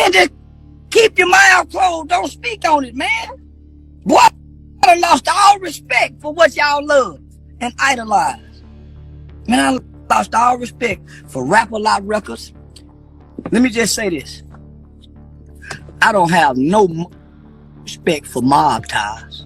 Man, just keep your mouth closed. Don't speak on it, man. Boy, I done lost all respect for what y'all love and idolize. Man, I lost all respect for Rap-A-Lot Records. Let me just say this. I don't have no respect for mob ties.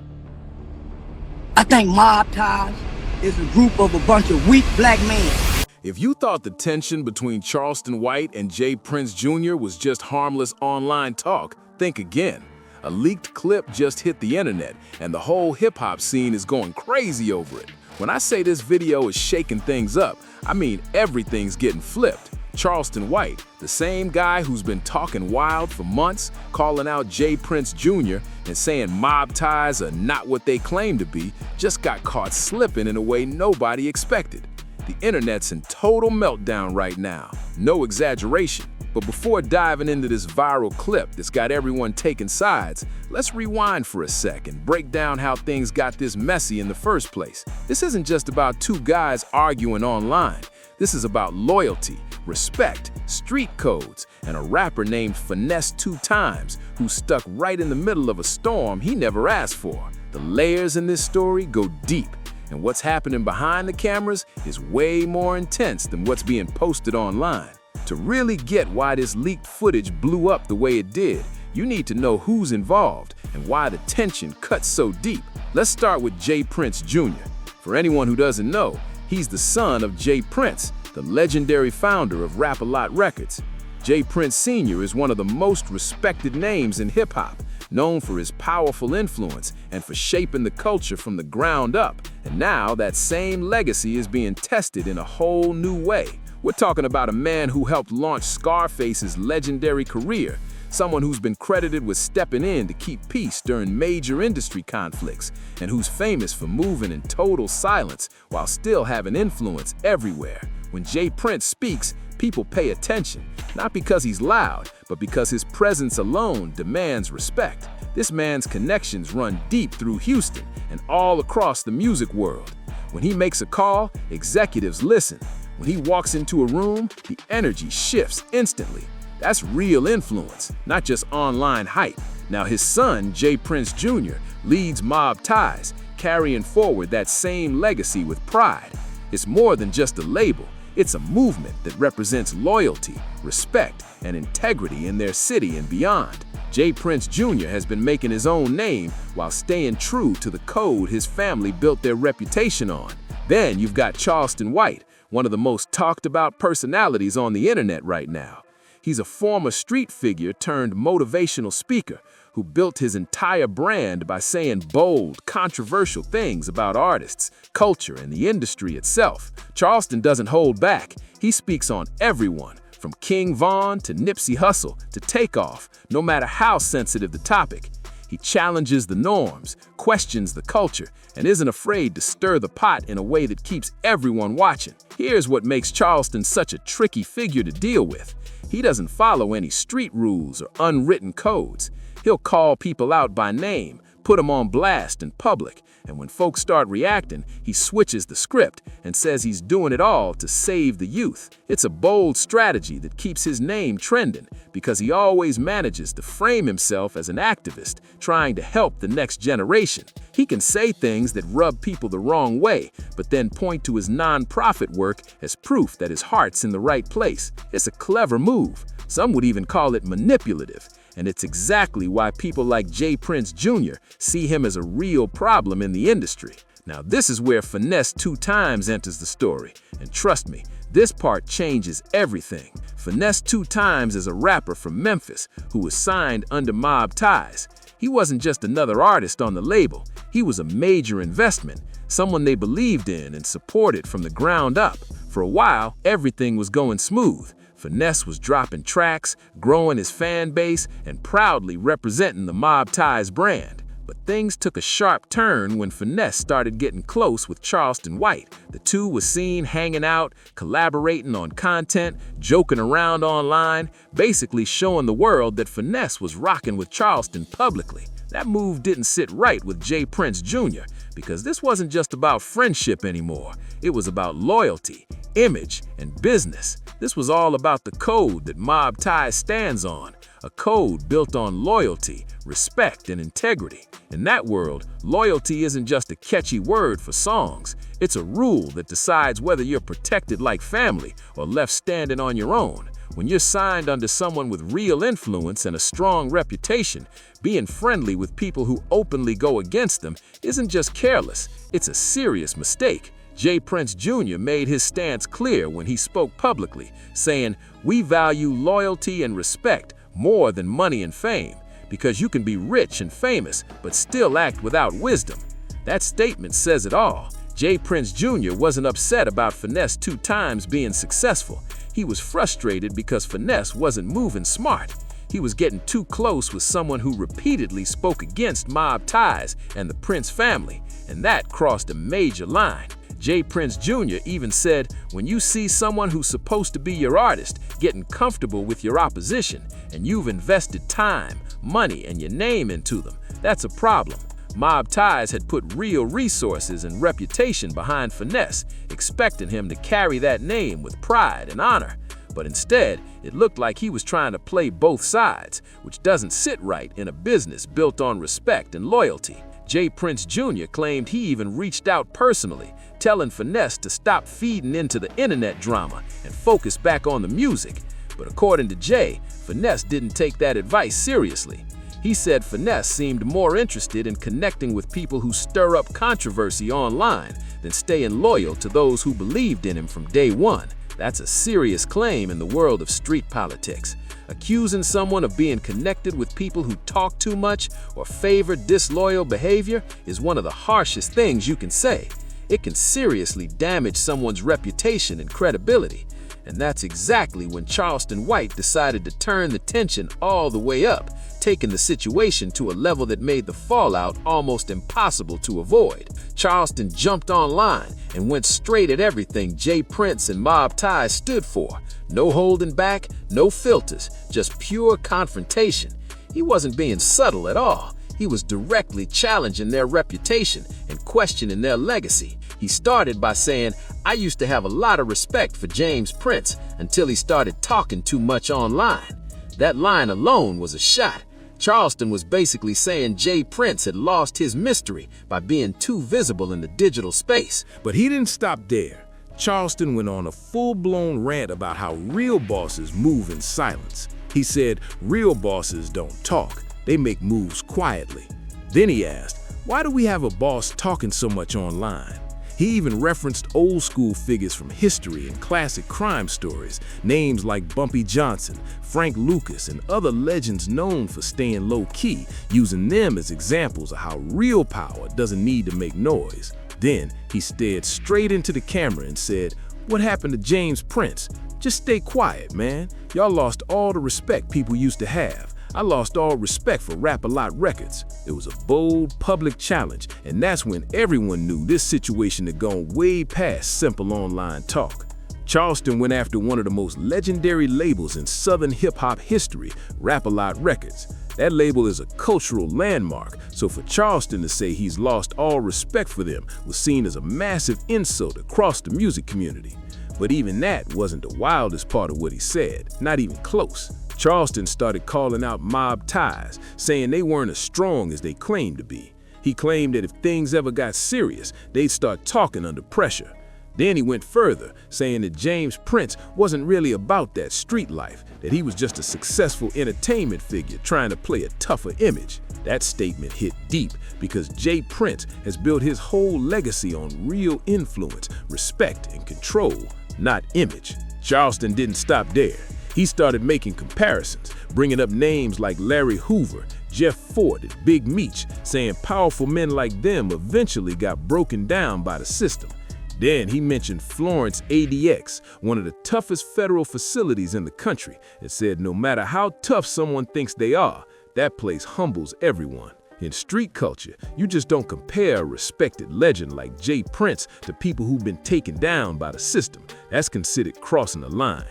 I think mob ties is a group of a bunch of weak black men. If you thought the tension between Charleston White and J. Prince Jr. was just harmless online talk, think again. A leaked clip just hit the internet, and the whole hip-hop scene is going crazy over it. When I say this video is shaking things up, I mean everything's getting flipped. Charleston White, the same guy who's been talking wild for months, calling out J. Prince Jr. and saying mob ties are not what they claim to be, just got caught slipping in a way nobody expected. The internet's in total meltdown right now, no exaggeration. But before diving into this viral clip that's got everyone taking sides, let's rewind for a sec and break down how things got this messy in the first place. This isn't just about two guys arguing online. This is about loyalty, respect, street codes, and a rapper named Finesse Two Times who's stuck right in the middle of a storm he never asked for. The layers in this story go deep, and what's happening behind the cameras is way more intense than what's being posted online. To really get why this leaked footage blew up the way it did, you need to know who's involved and why the tension cuts so deep. Let's start with J. Prince Jr. For anyone who doesn't know, he's the son of J. Prince, the legendary founder of Rap-A-Lot Records. J. Prince Sr. is one of the most respected names in hip-hop, known for his powerful influence and for shaping the culture from the ground up. And now that same legacy is being tested in a whole new way. We're talking about a man who helped launch Scarface's legendary career, someone who's been credited with stepping in to keep peace during major industry conflicts, and who's famous for moving in total silence while still having influence everywhere. When J. Prince speaks, people pay attention, not because he's loud, but because his presence alone demands respect. This man's connections run deep through Houston and all across the music world. When he makes a call, executives listen. When he walks into a room, the energy shifts instantly. That's real influence, not just online hype. Now his son, J. Prince Jr., leads Mob Ties, carrying forward that same legacy with pride. It's more than just a label. It's a movement that represents loyalty, respect, and integrity in their city and beyond. J. Prince Jr. has been making his own name while staying true to the code his family built their reputation on. Then you've got Charleston White, one of the most talked about personalities on the internet right now. He's a former street figure turned motivational speaker who built his entire brand by saying bold, controversial things about artists, culture, and the industry itself. Charleston doesn't hold back. He speaks on everyone, from King Von to Nipsey Hussle to Takeoff, no matter how sensitive the topic. He challenges the norms, questions the culture, and isn't afraid to stir the pot in a way that keeps everyone watching. Here's what makes Charleston such a tricky figure to deal with. He doesn't follow any street rules or unwritten codes. He'll call people out by name, put them on blast in public, and when folks start reacting, he switches the script and says he's doing it all to save the youth. It's a bold strategy that keeps his name trending because he always manages to frame himself as an activist trying to help the next generation. He can say things that rub people the wrong way, but then point to his nonprofit work as proof that his heart's in the right place. It's a clever move. Some would even call it manipulative. And it's exactly why people like J. Prince Jr. see him as a real problem in the industry. Now this is where Finesse Two Times enters the story. And trust me, this part changes everything. Finesse Two Times is a rapper from Memphis who was signed under Mob Ties. He wasn't just another artist on the label. He was a major investment, someone they believed in and supported from the ground up. For a while, everything was going smooth. Finesse was dropping tracks, growing his fan base, and proudly representing the Mob Ties brand. But things took a sharp turn when Finesse started getting close with Charleston White. The two were seen hanging out, collaborating on content, joking around online, basically showing the world that Finesse was rocking with Charleston publicly. That move didn't sit right with J. Prince Jr. because this wasn't just about friendship anymore. It was about loyalty, image, and business. This was all about the code that Mob Ties stands on, a code built on loyalty, respect, and integrity. In that world, loyalty isn't just a catchy word for songs. It's a rule that decides whether you're protected like family or left standing on your own. When you're signed under someone with real influence and a strong reputation, being friendly with people who openly go against them isn't just careless, it's a serious mistake. J. Prince Jr. made his stance clear when he spoke publicly, saying, "We value loyalty and respect more than money and fame, because you can be rich and famous but still act without wisdom." That statement says it all. J. Prince Jr. wasn't upset about Finesse Two Times being successful. He was frustrated because Finesse wasn't moving smart. He was getting too close with someone who repeatedly spoke against mob ties and the Prince family, and that crossed a major line. J. Prince Jr. even said, when you see someone who's supposed to be your artist getting comfortable with your opposition, and you've invested time, money, and your name into them, that's a problem. Mob ties had put real resources and reputation behind Finesse, expecting him to carry that name with pride and honor. But instead, it looked like he was trying to play both sides, which doesn't sit right in a business built on respect and loyalty. J. Prince Jr. claimed he even reached out personally, telling Finesse to stop feeding into the internet drama and focus back on the music. But according to Jay, Finesse didn't take that advice seriously. He said Finesse seemed more interested in connecting with people who stir up controversy online than staying loyal to those who believed in him from day one. That's a serious claim in the world of street politics. Accusing someone of being connected with people who talk too much or favor disloyal behavior is one of the harshest things you can say. It can seriously damage someone's reputation and credibility. And that's exactly when Charleston White decided to turn the tension all the way up, taking the situation to a level that made the fallout almost impossible to avoid. Charleston jumped online and went straight at everything J. Prince and mob ties stood for. No holding back, no filters, just pure confrontation. He wasn't being subtle at all. He was directly challenging their reputation and questioning their legacy. He started by saying, "I used to have a lot of respect for James Prince until he started talking too much online." That line alone was a shot. Charleston was basically saying J. Prince had lost his mystery by being too visible in the digital space. But he didn't stop there. Charleston went on a full-blown rant about how real bosses move in silence. He said real bosses don't talk, they make moves quietly. Then he asked, why do we have a boss talking so much online? He even referenced old-school figures from history and classic crime stories, names like Bumpy Johnson, Frank Lucas, and other legends known for staying low-key, using them as examples of how real power doesn't need to make noise. Then he stared straight into the camera and said, "What happened to James Prince? Just stay quiet, man. Y'all lost all the respect people used to have. I lost all respect for Rap-A-Lot Records." It was a bold, public challenge, and that's when everyone knew this situation had gone way past simple online talk. Charleston went after one of the most legendary labels in Southern hip-hop history, Rap-A-Lot Records. That label is a cultural landmark, so for Charleston to say he's lost all respect for them was seen as a massive insult across the music community. But even that wasn't the wildest part of what he said, not even close. Charleston started calling out mob ties, saying they weren't as strong as they claimed to be. He claimed that if things ever got serious, they'd start talking under pressure. Then he went further, saying that James Prince wasn't really about that street life, that he was just a successful entertainment figure trying to play a tougher image. That statement hit deep because J. Prince has built his whole legacy on real influence, respect, and control, not image. Charleston didn't stop there. He started making comparisons, bringing up names like Larry Hoover, Jeff Ford, and Big Meech, saying powerful men like them eventually got broken down by the system. Then he mentioned Florence ADX, one of the toughest federal facilities in the country, and said no matter how tough someone thinks they are, that place humbles everyone. In street culture, you just don't compare a respected legend like J. Prince to people who've been taken down by the system. That's considered crossing the line.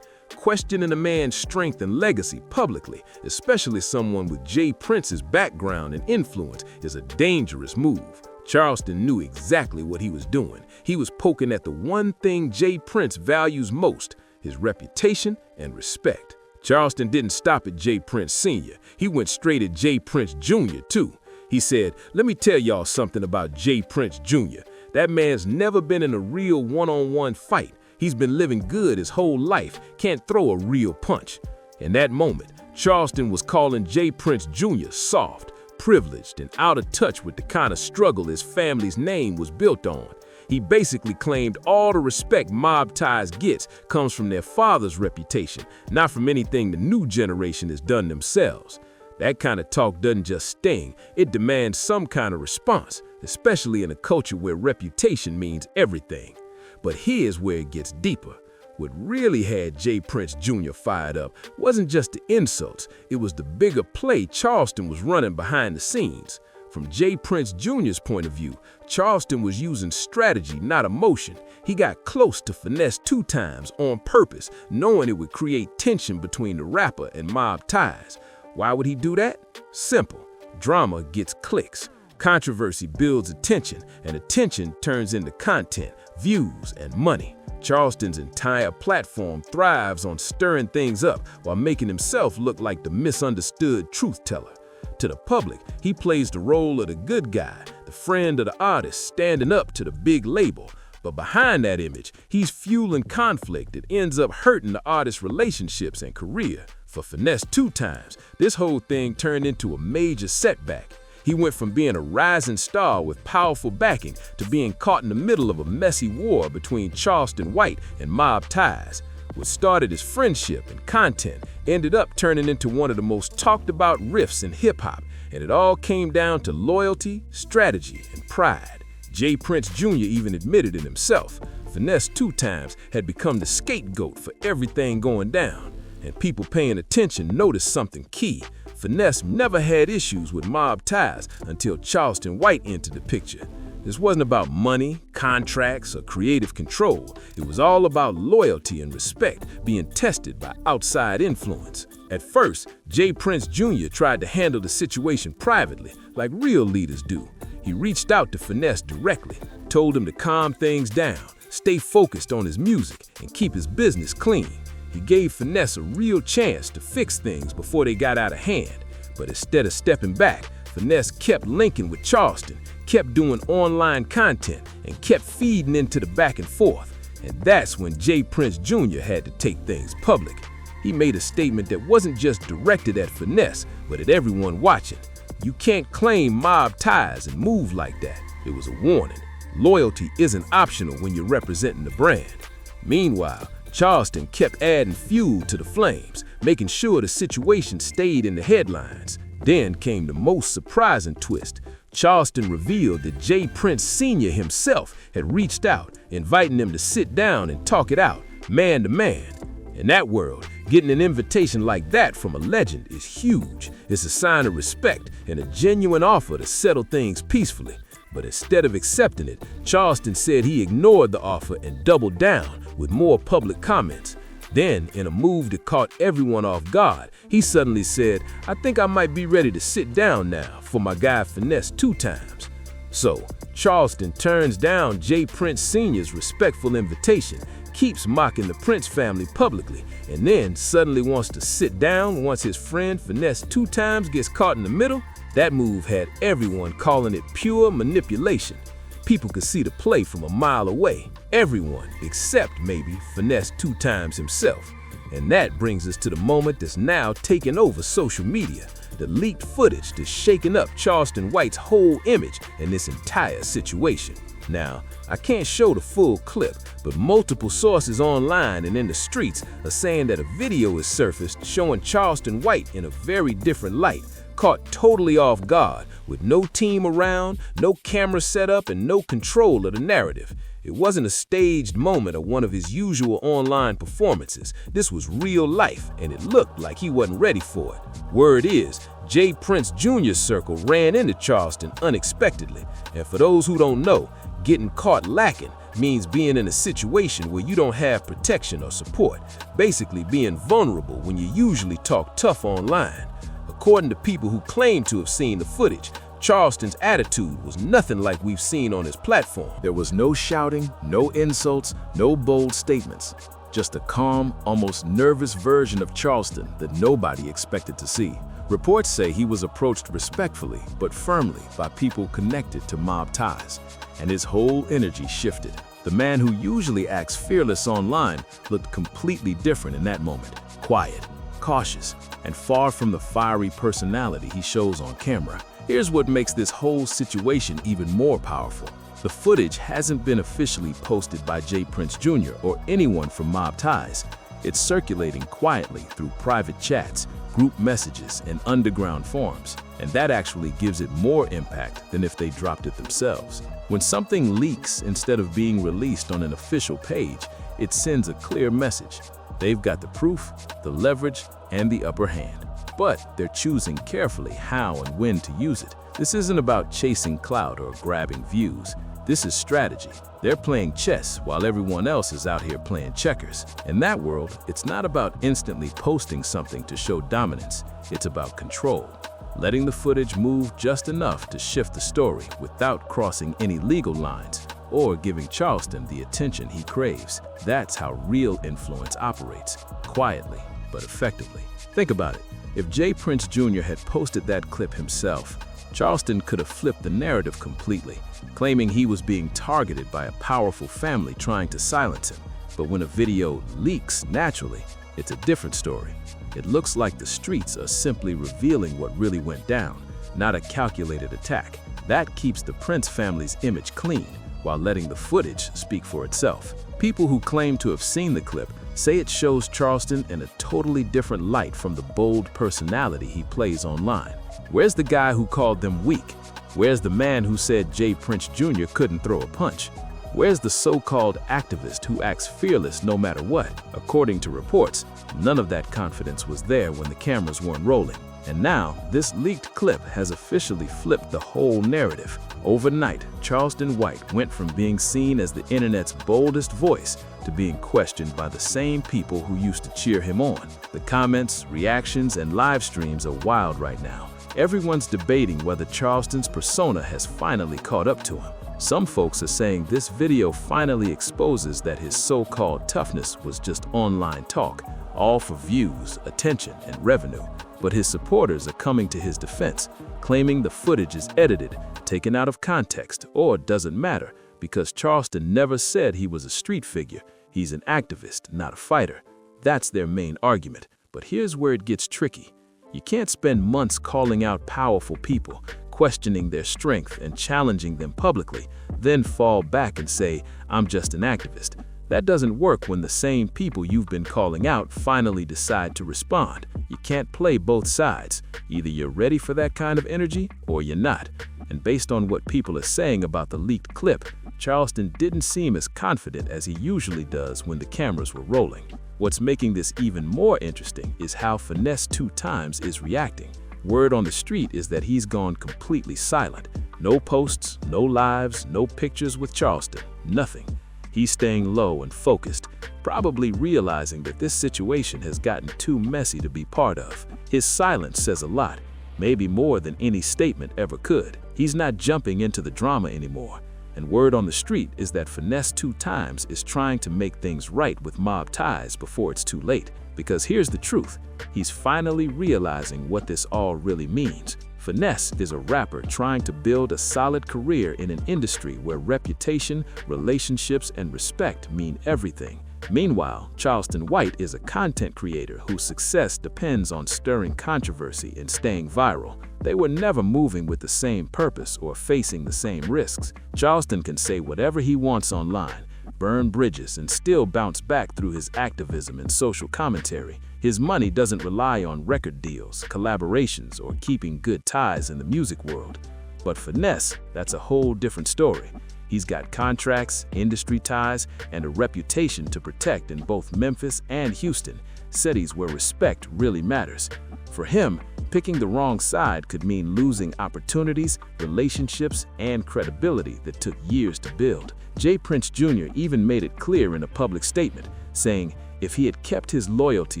Questioning a man's strength and legacy publicly, especially someone with J. Prince's background and influence, is a dangerous move. Charleston knew exactly what he was doing. He was poking at the one thing J. Prince values most, his reputation and respect. Charleston didn't stop at J. Prince Sr. He went straight at J. Prince Jr. too. He said, "Let me tell y'all something about J. Prince Jr. That man's never been in a real one-on-one fight. He's been living good his whole life, can't throw a real punch." In that moment, Charleston was calling J. Prince Jr. soft, privileged, and out of touch with the kind of struggle his family's name was built on. He basically claimed all the respect Mob Ties gets comes from their father's reputation, not from anything the new generation has done themselves. That kind of talk doesn't just sting, it demands some kind of response, especially in a culture where reputation means everything. But here's where it gets deeper. What really had J. Prince Jr. fired up wasn't just the insults, it was the bigger play Charleston was running behind the scenes. From J. Prince Jr.'s point of view, Charleston was using strategy, not emotion. He got close to Finesse Two Times on purpose, knowing it would create tension between the rapper and Mob Ties. Why would he do that? Simple. Drama gets clicks. Controversy builds attention, and attention turns into content, views, and money. Charleston's entire platform thrives on stirring things up while making himself look like the misunderstood truth teller. To the public, he plays the role of the good guy, the friend of the artist standing up to the big label. But behind that image, he's fueling conflict that ends up hurting the artist's relationships and career. For Finesse Two Times, this whole thing turned into a major setback. He went from being a rising star with powerful backing to being caught in the middle of a messy war between Charleston White and Mob Ties. What started as friendship and content ended up turning into one of the most talked about riffs in hip-hop, and it all came down to loyalty, strategy, and pride. J. Prince Jr. even admitted it himself. Finesse Two Times had become the scapegoat for everything going down, and people paying attention noticed something key. Finesse never had issues with Mob Ties until Charleston White entered the picture. This wasn't about money, contracts, or creative control. It was all about loyalty and respect being tested by outside influence. At first, J. Prince Jr. tried to handle the situation privately, like real leaders do. He reached out to Finesse directly, told him to calm things down, stay focused on his music, and keep his business clean. He gave Finesse a real chance to fix things before they got out of hand. But instead of stepping back, Finesse kept linking with Charleston, kept doing online content, and kept feeding into the back and forth. And that's when J. Prince Jr. had to take things public. He made a statement that wasn't just directed at Finesse, but at everyone watching. You can't claim Mob Ties and move like that. It was a warning. Loyalty isn't optional when you're representing the brand. Meanwhile, Charleston kept adding fuel to the flames, making sure the situation stayed in the headlines. Then came the most surprising twist. Charleston revealed that J. Prince Sr. himself had reached out, inviting him to sit down and talk it out, man to man. In that world, getting an invitation like that from a legend is huge. It's a sign of respect and a genuine offer to settle things peacefully. But instead of accepting it, Charleston said he ignored the offer and doubled down with more public comments. Then, in a move that caught everyone off guard, he suddenly said, "I think I might be ready to sit down now for my guy Finesse Two Times." So, Charleston turns down J. Prince Sr.'s respectful invitation, keeps mocking the Prince family publicly, and then suddenly wants to sit down once his friend Finesse Two Times gets caught in the middle. That move had everyone calling it pure manipulation. People could see the play from a mile away. Everyone, except maybe Finesse Two Times himself. And that brings us to the moment that's now taken over social media. The leaked footage that's shaking up Charleston White's whole image in this entire situation. Now, I can't show the full clip, but multiple sources online and in the streets are saying that a video is surfaced showing Charleston White in a very different light, caught totally off guard, with no team around, no camera set up, and no control of the narrative. It wasn't a staged moment or one of his usual online performances. This was real life, and it looked like he wasn't ready for it. Word is, J. Prince Jr.'s circle ran into Charleston unexpectedly, and for those who don't know, getting caught lacking means being in a situation where you don't have protection or support, basically being vulnerable when you usually talk tough online. According to people who claim to have seen the footage, Charleston's attitude was nothing like we've seen on his platform. There was no shouting, no insults, no bold statements. just a calm, almost nervous version of Charleston that nobody expected to see. Reports say he was approached respectfully but firmly by people connected to mob ties, and his whole energy shifted. The man who usually acts fearless online looked completely different in that moment. Quiet, cautious, and far from the fiery personality he shows on camera. Here's what makes this whole situation even more powerful. The footage hasn't been officially posted by J. Prince Jr. or anyone from Mob Ties. It's circulating quietly through private chats, group messages, and underground forums, and that actually gives it more impact than if they dropped it themselves. When something leaks instead of being released on an official page, it sends a clear message. They've got the proof, the leverage, and the upper hand. But they're choosing carefully how and when to use it. This isn't about chasing clout or grabbing views. This is strategy. They're playing chess while everyone else is out here playing checkers. In that world, it's not about instantly posting something to show dominance. It's about control, letting the footage move just enough to shift the story without crossing any legal lines or giving Charleston the attention he craves. That's how real influence operates, quietly but effectively. Think about it. If J. Prince Jr. had posted that clip himself, Charleston could have flipped the narrative completely, claiming he was being targeted by a powerful family trying to silence him. But when a video leaks naturally, it's a different story. It looks like the streets are simply revealing what really went down, not a calculated attack. That keeps the Prince family's image clean, while letting the footage speak for itself. People who claim to have seen the clip say it shows Charleston in a totally different light from the bold personality he plays online. Where's the guy who called them weak? Where's the man who said J. Prince Jr. couldn't throw a punch? Where's the so-called activist who acts fearless no matter what? According to reports, none of that confidence was there when the cameras weren't rolling. And now, this leaked clip has officially flipped the whole narrative. Overnight, Charleston White went from being seen as the internet's boldest voice to being questioned by the same people who used to cheer him on. The comments, reactions, and live streams are wild right now. Everyone's debating whether Charleston's persona has finally caught up to him. Some folks are saying this video finally exposes that his so-called toughness was just online talk, all for views, attention, and revenue. But his supporters are coming to his defense, claiming the footage is edited, taken out of context, or doesn't matter, because Charleston never said he was a street figure. He's an activist, not a fighter. That's their main argument. But here's where it gets tricky. You can't spend months calling out powerful people, questioning their strength and challenging them publicly, then fall back and say, "I'm just an activist." That doesn't work when the same people you've been calling out finally decide to respond. You can't play both sides. Either you're ready for that kind of energy or you're not. And based on what people are saying about the leaked clip, Charleston didn't seem as confident as he usually does when the cameras were rolling. What's making this even more interesting is how Finesse Two Times is reacting. Word on the street is that he's gone completely silent. No posts, no lives, no pictures with Charleston, nothing. He's staying low and focused, probably realizing that this situation has gotten too messy to be part of. His silence says a lot, maybe more than any statement ever could. He's not jumping into the drama anymore. And word on the street is that Finesse Two Times is trying to make things right with Mob Ties before it's too late. Because here's the truth, he's finally realizing what this all really means. Finesse is a rapper trying to build a solid career in an industry where reputation, relationships, and respect mean everything. Meanwhile, Charleston White is a content creator whose success depends on stirring controversy and staying viral. They were never moving with the same purpose or facing the same risks. Charleston can say whatever he wants online, burn bridges, and still bounce back through his activism and social commentary. His money doesn't rely on record deals, collaborations, or keeping good ties in the music world. But Finesse, that's a whole different story. He's got contracts, industry ties, and a reputation to protect in both Memphis and Houston, cities where respect really matters. For him, picking the wrong side could mean losing opportunities, relationships, and credibility that took years to build. J. Prince Jr. even made it clear in a public statement, saying, "If he had kept his loyalty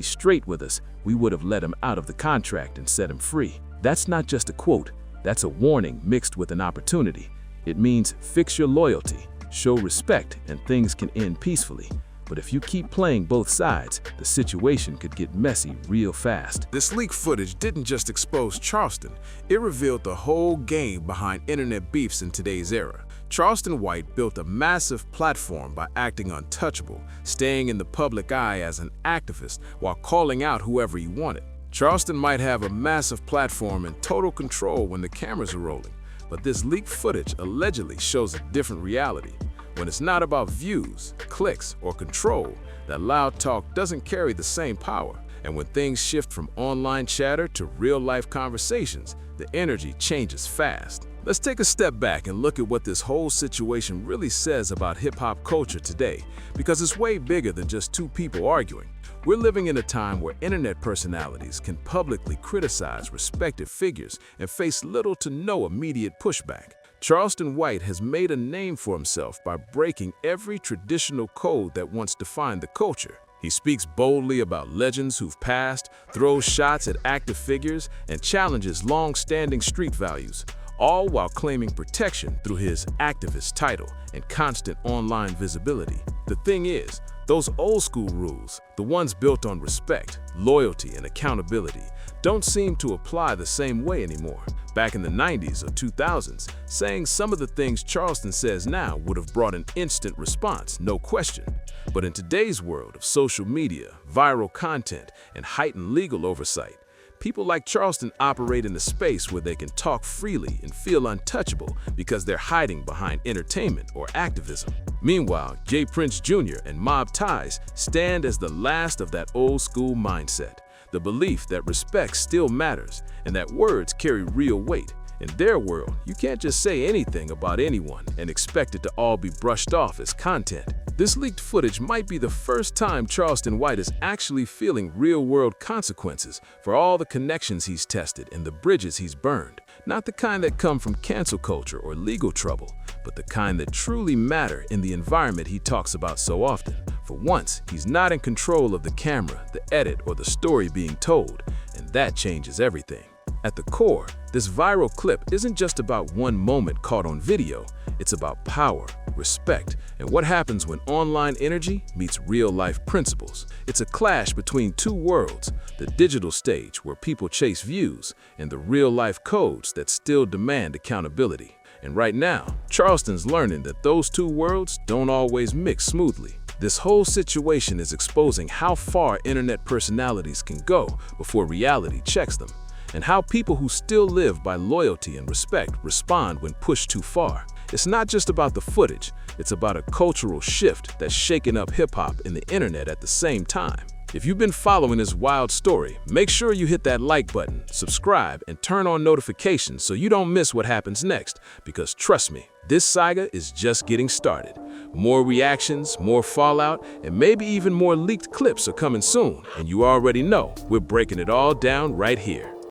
straight with us, we would have let him out of the contract and set him free." That's not just a quote, that's a warning mixed with an opportunity. It means fix your loyalty, show respect, and things can end peacefully. But if you keep playing both sides, the situation could get messy real fast. This leaked footage didn't just expose Charleston, it revealed the whole game behind internet beefs in today's era. Charleston White built a massive platform by acting untouchable, staying in the public eye as an activist while calling out whoever he wanted. Charleston might have a massive platform and total control when the cameras are rolling, but this leaked footage allegedly shows a different reality. When it's not about views, clicks, or control, that loud talk doesn't carry the same power. And when things shift from online chatter to real-life conversations, the energy changes fast. Let's take a step back and look at what this whole situation really says about hip-hop culture today, because it's way bigger than just two people arguing. We're living in a time where internet personalities can publicly criticize respected figures and face little to no immediate pushback. Charleston White has made a name for himself by breaking every traditional code that once defined the culture. He speaks boldly about legends who've passed, throws shots at active figures, and challenges long-standing street values, all while claiming protection through his activist title and constant online visibility. The thing is, those old-school rules, the ones built on respect, loyalty, and accountability, don't seem to apply the same way anymore. Back in the 90s or 2000s, saying some of the things Charleston says now would have brought an instant response, no question. But in today's world of social media, viral content, and heightened legal oversight, people like Charleston operate in a space where they can talk freely and feel untouchable because they're hiding behind entertainment or activism. Meanwhile, J. Prince Jr. and mob ties stand as the last of that old-school mindset, the belief that respect still matters and that words carry real weight. In their world, you can't just say anything about anyone and expect it to all be brushed off as content. This leaked footage might be the first time Charleston White is actually feeling real-world consequences for all the connections he's tested and the bridges he's burned. Not the kind that come from cancel culture or legal trouble, but the kind that truly matter in the environment he talks about so often. For once, he's not in control of the camera, the edit, or the story being told, and that changes everything. At the core, this viral clip isn't just about one moment caught on video. It's about power, respect, and what happens when online energy meets real-life principles. It's a clash between two worlds, the digital stage where people chase views, and the real-life codes that still demand accountability. And right now, Charleston's learning that those two worlds don't always mix smoothly. This whole situation is exposing how far internet personalities can go before reality checks them, and how people who still live by loyalty and respect respond when pushed too far. It's not just about the footage, it's about a cultural shift that's shaken up hip-hop and the internet at the same time. If you've been following this wild story, make sure you hit that like button, subscribe, and turn on notifications so you don't miss what happens next, because trust me, this saga is just getting started. More reactions, more fallout, and maybe even more leaked clips are coming soon, and you already know we're breaking it all down right here.